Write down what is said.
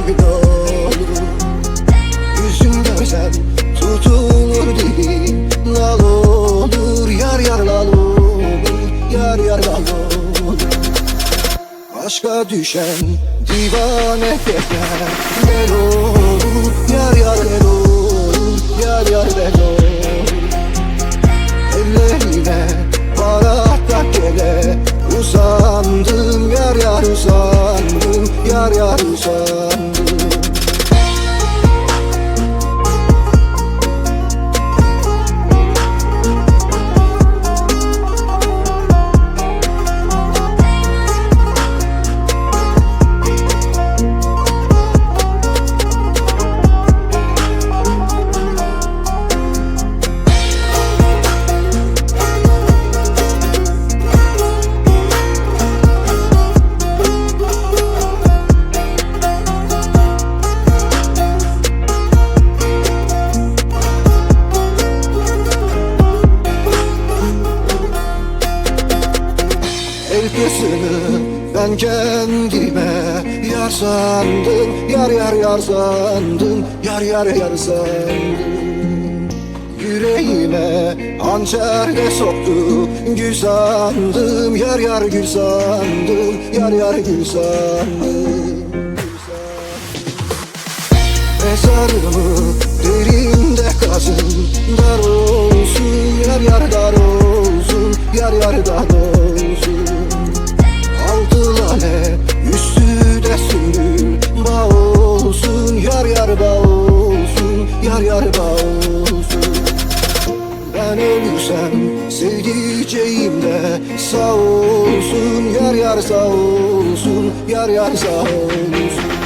emin ol. Yüzün görsem tutulur dilim. Lal olur yar yar lal olur, yar yar lal olur. Aşka düşen divane teker del olur, yar yar del olur, yar yar del olur. Ellerine parata gele usandım, yar yar usandım, yar yar usandım. Elbisini ben kendime yar sandım, yar yar yar sandım, yar yar yar sandım. Yüreğime hançer de soktu, gül sandım, yar yar gül sandım, yar yar gül sandım. Mezarımı derinde kazın, dar olsun, yar yar dar olsun, yar yar dar olsun. Altı lale üstü de sümbül, bağ olsun, yar yar bağ olsun, yar yar bağ olsun. Ben ölürsem sevdiceğim de sağ olsun, yar yar sağ olsun, yar yar sağ olsun.